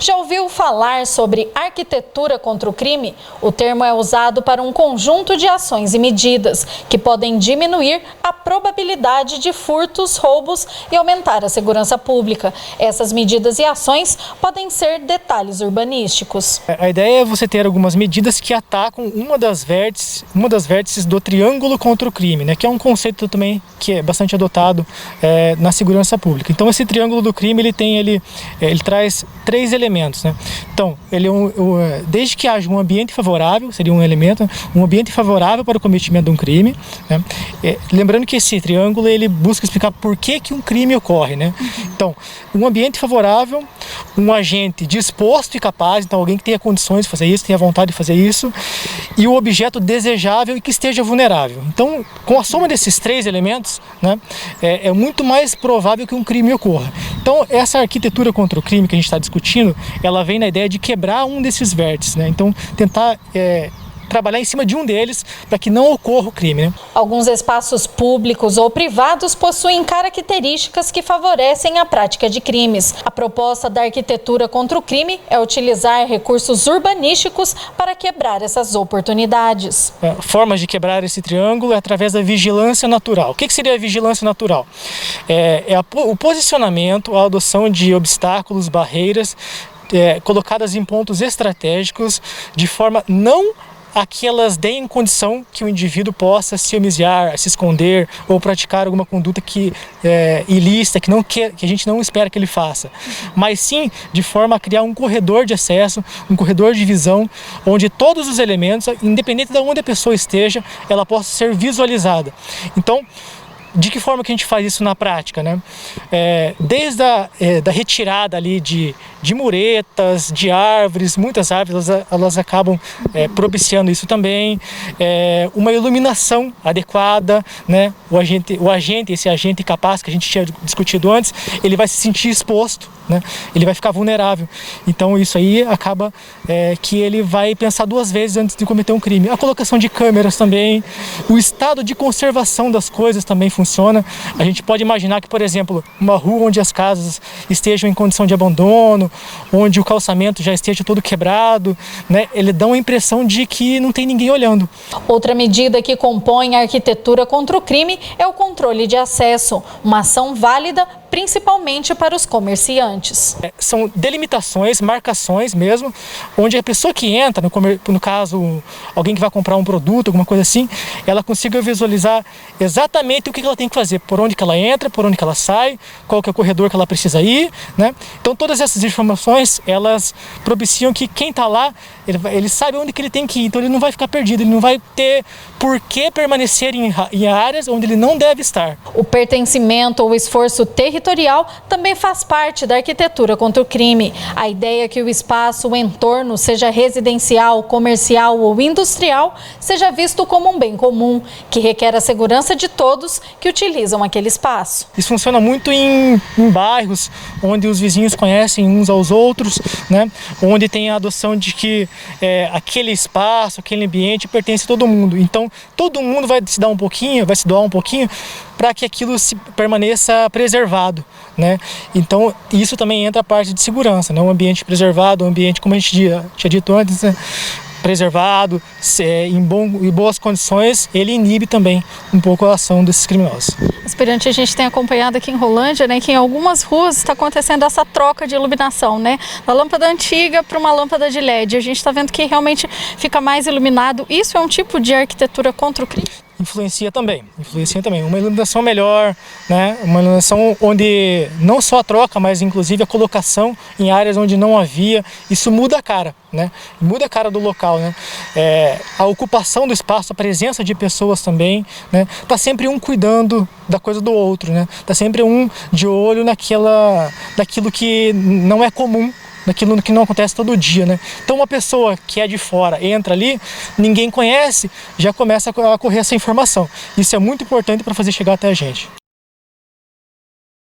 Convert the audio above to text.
Já ouviu falar sobre arquitetura contra o crime? O termo é usado para um conjunto de ações e medidas que podem diminuir a probabilidade de furtos, roubos e aumentar a segurança pública. Essas medidas e ações podem ser detalhes urbanísticos. A ideia é você ter algumas medidas que atacam uma das vértices do triângulo contra o crime, né? Que é um conceito também que é bastante adotado na segurança pública. Então esse triângulo do crime ele traz três elementos, né? Então desde que haja um ambiente favorável, seria um elemento, um ambiente favorável para o cometimento de um crime, né? Lembrando que esse triângulo ele busca explicar por que um crime ocorre, né? Então, um ambiente favorável, um agente disposto e capaz, então alguém que tenha condições de fazer isso, tenha vontade de fazer isso, e o objeto desejável e que esteja vulnerável. Então, com a soma desses três elementos, né, é muito mais provável que um crime ocorra. Então, essa arquitetura contra o crime que a gente está discutindo, ela vem na ideia de quebrar um desses vértices, né? Então, tentar trabalhar em cima de um deles para que não ocorra o crime, né? Alguns espaços públicos ou privados possuem características que favorecem a prática de crimes. A proposta da arquitetura contra o crime é utilizar recursos urbanísticos para quebrar essas oportunidades. Formas de quebrar esse triângulo é através da vigilância natural. O que seria a vigilância natural? O posicionamento, a adoção de obstáculos, barreiras, colocadas em pontos estratégicos de forma não a que elas deem condição que o indivíduo possa se homiziar, se esconder ou praticar alguma conduta ilícita, que a gente não espera que ele faça. Mas sim de forma a criar um corredor de acesso, um corredor de visão, onde todos os elementos, independente de onde a pessoa esteja, ela possa ser visualizada. Então, de que forma que a gente faz isso na prática, né? Desde da retirada ali de muretas, de árvores, muitas árvores elas acabam propiciando isso também, uma iluminação adequada, né? Esse agente capaz que a gente tinha discutido antes, ele vai se sentir exposto, né? Ele vai ficar vulnerável. Então isso aí acaba que ele vai pensar duas vezes antes de cometer um crime. A colocação de câmeras também, o estado de conservação das coisas também funciona. A gente pode imaginar que, por exemplo, uma rua onde as casas estejam em condição de abandono, onde o calçamento já esteja todo quebrado, né? Ele dá uma impressão de que não tem ninguém olhando. Outra medida que compõe a arquitetura contra o crime é o controle de acesso, uma ação válida principalmente para os comerciantes. São delimitações, marcações mesmo, onde a pessoa que entra, no caso, alguém que vai comprar um produto, alguma coisa assim, ela consiga visualizar exatamente o que ela tem que fazer, por onde que ela entra, por onde que ela sai, qual que é o corredor que ela precisa ir, né? Então todas essas informações, elas propiciam que quem está lá, ele sabe onde que ele tem que ir, então ele não vai ficar perdido, ele não vai ter por que permanecer em áreas onde ele não deve estar. O pertencimento ou esforço territorial também faz parte da arquitetura contra o crime. A ideia é que o espaço, o entorno, seja residencial, comercial ou industrial, seja visto como um bem comum, que requer a segurança de todos que utilizam aquele espaço. Isso funciona muito em bairros onde os vizinhos conhecem uns aos outros, né? Onde tem a adoção de que aquele espaço, aquele ambiente pertence a todo mundo. Então, todo mundo vai se doar um pouquinho para que aquilo permaneça preservado, né? Então, isso também entra a parte de segurança, né? Um ambiente preservado, um ambiente, como a gente tinha dito antes, né? Preservado, em boas condições, ele inibe também um pouco a ação desses criminosos. Aspirante, a gente tem acompanhado aqui em Rolândia, né, que em algumas ruas está acontecendo essa troca de iluminação, né, da lâmpada antiga para uma lâmpada de LED. A gente está vendo que realmente fica mais iluminado. Isso é um tipo de arquitetura contra o crime? Influencia também. Uma iluminação melhor, né? Uma iluminação onde não só a troca, mas inclusive a colocação em áreas onde não havia, isso muda a cara, né? Muda a cara do local, né? A ocupação do espaço, a presença de pessoas também, né? Tá sempre um cuidando da coisa do outro, né? Tá sempre um de olho naquilo que não é comum, daquilo que não acontece todo dia, né? Então uma pessoa que é de fora entra ali, ninguém conhece, já começa a correr essa informação. Isso é muito importante para fazer chegar até a gente.